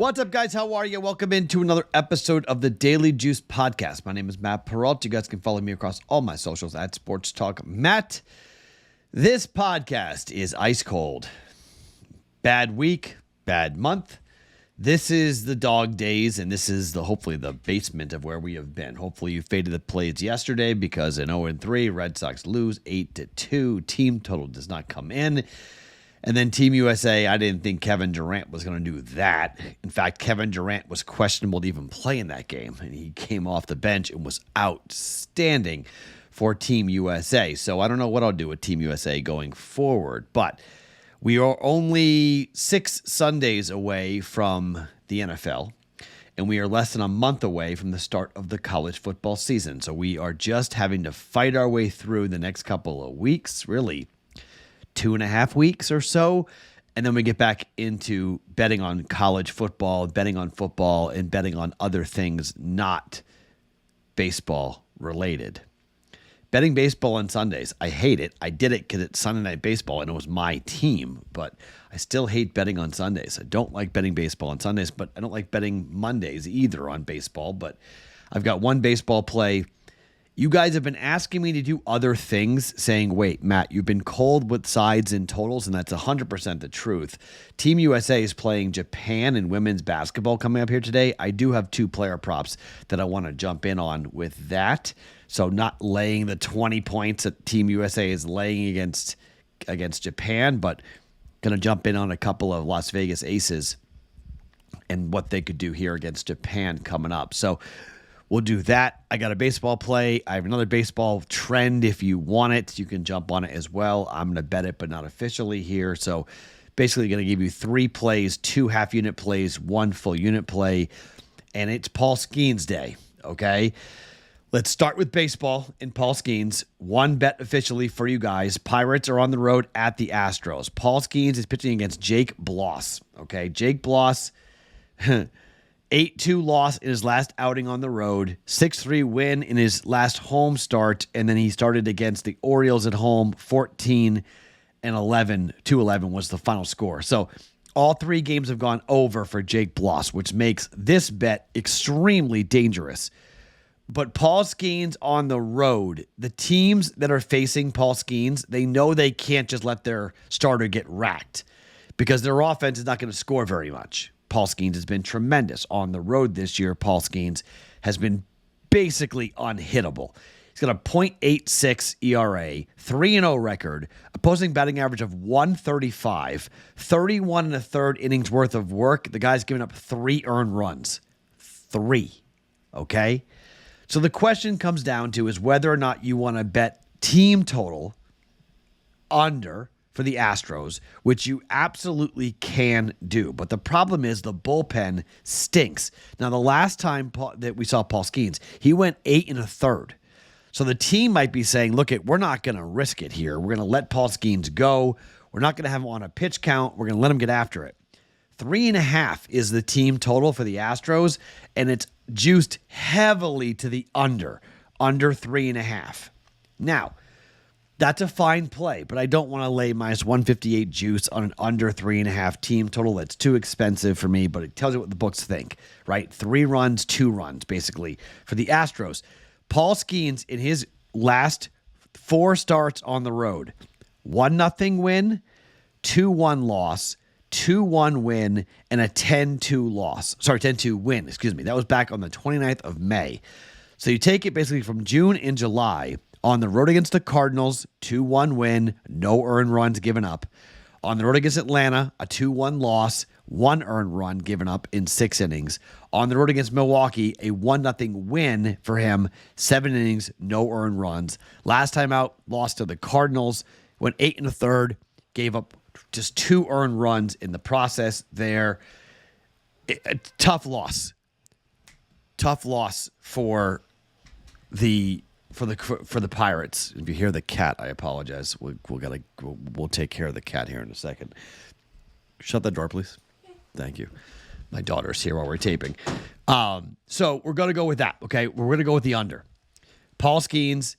What's up, guys? How are you? Welcome into another episode of the Daily Juice Podcast. My name is Matt Perrault. You guys can follow me across all my socials at Sports Talk Matt. This podcast is ice cold. Bad week, bad month. This is the dog days, and this is hopefully the basement of where we have been. Hopefully you faded the plays yesterday because in 0-3, Red Sox lose 8-2. Team total does not come in. And then Team USA, I didn't think Kevin Durant was going to do that. In fact, Kevin Durant was questionable to even play in that game, and he came off the bench and was outstanding for Team USA. So I don't know what I'll do with Team USA going forward, but we are only 6 Sundays away from the NFL, and we are less than a month away from the start of the college football season. So we are just having to fight our way through the next couple of weeks, really 2.5 weeks or so, and then we get back into betting on college football, betting on football, and betting on other things not baseball related. Betting baseball on Sundays, I hate it. I did it because it's Sunday Night Baseball and it was my team, but I still hate betting on Sundays. I don't like betting baseball on Sundays, but I don't like betting Mondays either on baseball, but I've got one baseball play. You guys have been asking me to do other things, saying, wait, Matt, you've been cold with sides and totals, and that's 100% the truth. Team USA is playing Japan in women's basketball coming up here today. I do have 2 player props that I want to jump in on with that. So not laying the 20 points that Team USA is laying against Japan, but going to jump in on a couple of Las Vegas aces and what they could do here against Japan coming up. So we'll do that. I got a baseball play. I have another baseball trend. If you want it, you can jump on it as well. I'm going to bet it, but not officially here. So basically going to give you 3 plays, 2 half-unit plays, 1 full unit play, and it's Paul Skeens Day, okay? Let's start with baseball in Paul Skeens. 1 bet officially for you guys. Pirates are on the road at the Astros. Paul Skeens is pitching against Jake Bloss, okay? Jake Bloss 8-2 loss in his last outing on the road, 6-3 win in his last home start, and then he started against the Orioles at home, 14-11. 2-11 was the final score. So all 3 games have gone over for Jake Bloss, which makes this bet extremely dangerous. But Paul Skeens on the road, the teams that are facing Paul Skeens, they know they can't just let their starter get racked because their offense is not going to score very much. Paul Skeens has been tremendous on the road this year. Paul Skeens has been basically unhittable. He's got a .86 ERA, 3-0 record, opposing batting average of 135, 31 and a third innings worth of work. The guy's given up 3 earned runs. 3. Okay? So the question comes down to is whether or not you want to bet team total under for the Astros, which you absolutely can do. But the problem is the bullpen stinks. Now, the last time that we saw Paul Skeens, he went 8 1/3. So the team might be saying, look, we're not going to risk it here. We're going to let Paul Skeens go. We're not going to have him on a pitch count. We're going to let him get after it. 3.5 is the team total for the Astros, and it's juiced heavily to the under 3.5. Now, that's a fine play, but I don't want to lay minus 158 juice on an under 3.5 team total. That's too expensive for me, but it tells you what the books think, right? 3 runs, 2 runs, basically, for the Astros. Paul Skeens, in his last 4 starts on the road, 1-0 win, 2-1 loss, 2-1 win, and a 10-2 loss. Sorry, 10-2 win, excuse me. That was back on the 29th of May. So you take it basically from June and July. On the road against the Cardinals, 2-1 win, no earned runs given up. On the road against Atlanta, a 2-1 loss, 1 earned run given up in 6 innings. On the road against Milwaukee, a 1-0 win for him, 7 innings, no earned runs. Last time out, lost to the Cardinals, went 8 1/3, gave up just 2 earned runs in the process there. Tough loss. Tough loss for the Pirates. If you hear the cat, I apologize. We'll take care of the cat here in a second. Shut the door, please. Thank you. My daughter's here while we're taping. So we're going to go with that, okay? We're going to go with the under. Paul Skeens,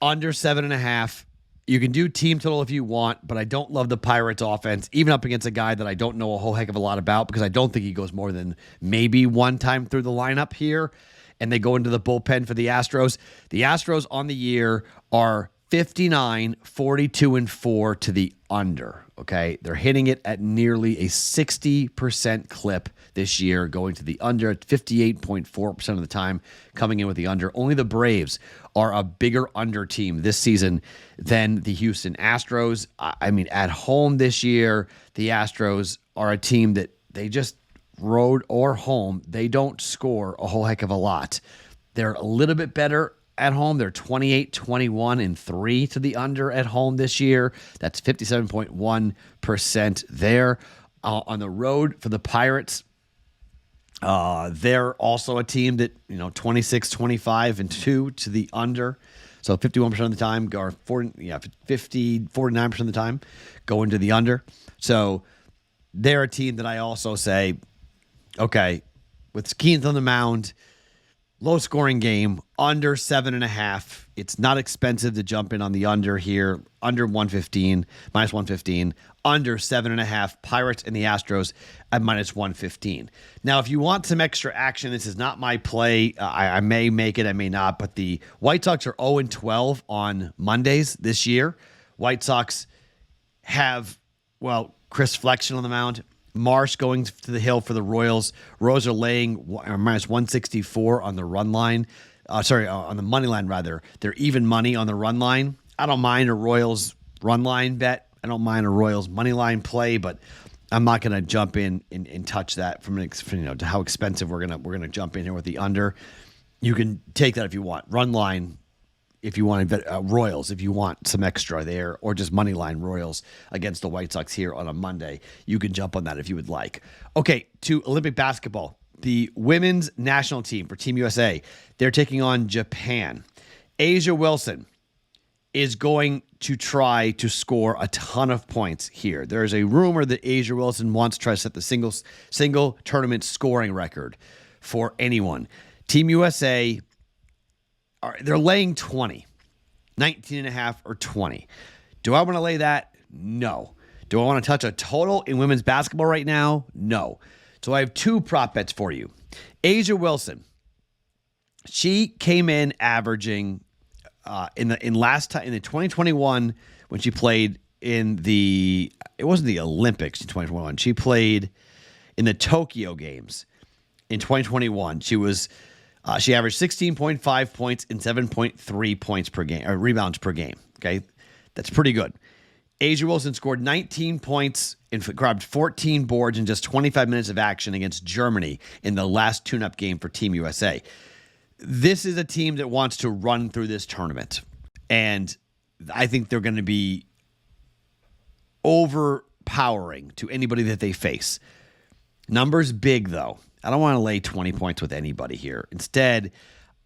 under 7.5. You can do team total if you want, but I don't love the Pirates offense, even up against a guy that I don't know a whole heck of a lot about, because I don't think he goes more than maybe one time through the lineup here. And they go into the bullpen for the Astros. The Astros on the year are 59, 42, and 4 to the under. Okay. They're hitting it at nearly a 60% clip this year, going to the under at 58.4% of the time, coming in with the under. Only the Braves are a bigger under team this season than the Houston Astros. I mean, at home this year, the Astros are a team that they just road or home, they don't score a whole heck of a lot. They're a little bit better at home. They're 28, 21, and 3 to the under at home this year. That's 57.1% there. On the road for the Pirates, they're also a team that, 26, 25, and 2 to the under. So 51% of the time, or 49% of the time, go into the under. So they're a team that I also say, okay, with Keynes on the mound, low scoring game, under 7.5. It's not expensive to jump in on the under here. Under 115, minus 115, under 7.5. Pirates and the Astros at minus 115. Now, if you want some extra action, this is not my play. I may make it, I may not, but the White Sox are 0-12 on Mondays this year. White Sox have, Chris Flexen on the mound. Marsh going to the hill for the Royals. Royals are laying minus 164 on the run line. On the money line, rather. They're even money on the run line. I don't mind a Royals run line bet. I don't mind a Royals money line play, but I'm not going to jump in and touch that to how expensive we're gonna jump in here with the under. You can take that if you want. Run line, if you want to bet Royals, if you want some extra there, or just money line Royals against the White Sox here on a Monday, you can jump on that if you would like. Okay, to Olympic basketball. The women's national team for Team USA, they're taking on Japan. A'ja Wilson is going to try to score a ton of points here. There's a rumor that A'ja Wilson wants to try to set the single tournament scoring record for anyone. Team USA, they're laying 20, 19.5 or 20. Do I want to lay that? No. Do I want to touch a total in women's basketball right now? No. So I have two prop bets for you. A'ja Wilson, she came in averaging in the 2021 when she played it wasn't the Olympics in 2021. She played in the Tokyo Games in 2021. She averaged 16.5 points and 7.3 points per game, or rebounds per game. Okay, that's pretty good. A'ja Wilson scored 19 points and grabbed 14 boards in just 25 minutes of action against Germany in the last tune-up game for Team USA. This is a team that wants to run through this tournament, and I think they're going to be overpowering to anybody that they face. Numbers big, though. I don't want to lay 20 points with anybody here. Instead,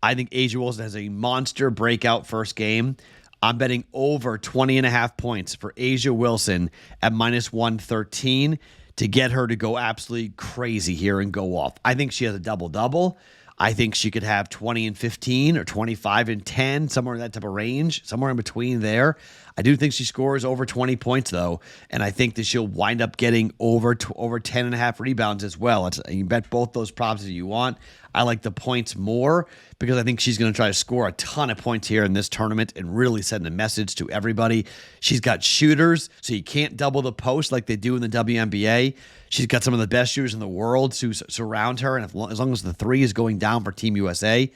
I think A'ja Wilson has a monster breakout first game. I'm betting over 20.5 points for A'ja Wilson at minus 113 to get her to go absolutely crazy here and go off. I think she has a double-double. I think she could have 20 and 15 or 25 and 10, somewhere in that type of range, somewhere in between there. I do think she scores over 20 points, though, and I think that she'll wind up getting over 10.5 rebounds as well. You can bet both those props if you want. I like the points more because I think she's going to try to score a ton of points here in this tournament and really send a message to everybody. She's got shooters, so you can't double the post like they do in the WNBA. She's got some of the best shooters in the world to surround her, and as long as the three is going down for Team USA,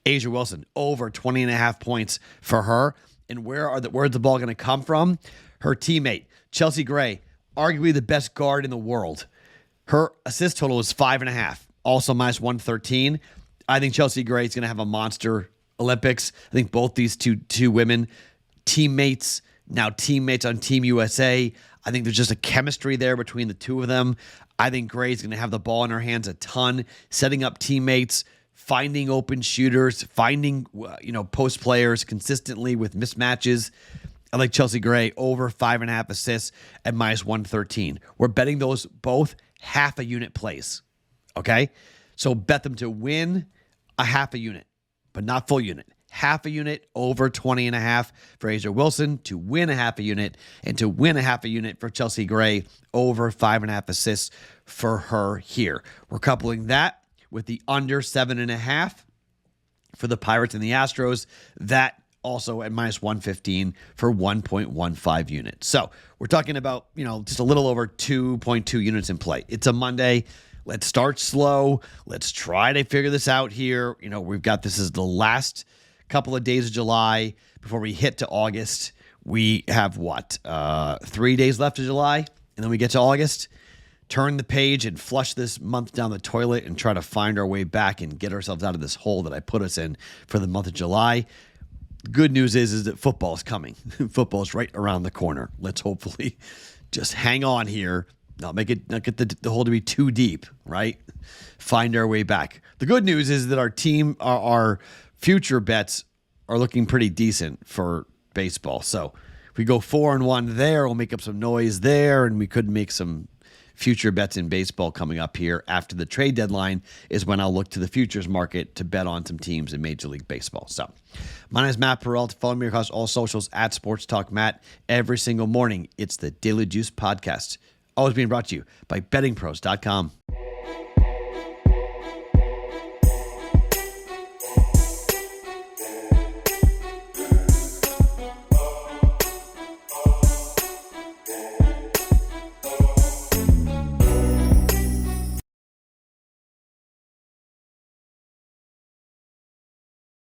A'ja Wilson, over 20.5 points for her. And where's the ball going to come from? Her teammate, Chelsea Gray, arguably the best guard in the world. Her assist total is 5.5, also minus 113. I think Chelsea Gray is going to have a monster Olympics. I think both these two women, teammates on Team USA. I think there's just a chemistry there between the two of them. I think Gray's going to have the ball in her hands a ton, setting up teammates, finding open shooters, finding post players consistently with mismatches. I like Chelsea Gray over 5.5 assists at minus 113. We're betting those both half a unit plays. Okay? So bet them to win a half a unit, but not full unit. half a unit over 20.5 for Asia Wilson to win a half a unit, and to win a half a unit for Chelsea Gray over 5.5 assists for her here. We're coupling that with the under 7.5 for the Pirates and the Astros. That also at minus 115 for 1.15 units. So we're talking about, just a little over 2.2 units in play. It's a Monday. Let's start slow. Let's try to figure this out here. We've got, this is the last couple of days of July before we hit to August. We have 3 days left of July, and then we get to August. Turn the page and flush this month down the toilet and try to find our way back and get ourselves out of this hole that I put us in for the month of July. The good news is that football is coming. Football is right around the corner. Let's hopefully just hang on here. Not get the hole to be too deep, right? Find our way back. The good news is that our future bets are looking pretty decent for baseball. So if we go 4-1 there, we'll make up some noise there, and we could make some future bets in baseball coming up here after the trade deadline is when I'll look to the futures market to bet on some teams in Major League Baseball. So my name is Matt Perrault. Follow me across all socials at Sports Talk Matt. Every single morning, it's the Daily Juice Podcast. Always being brought to you by BettingPros.com.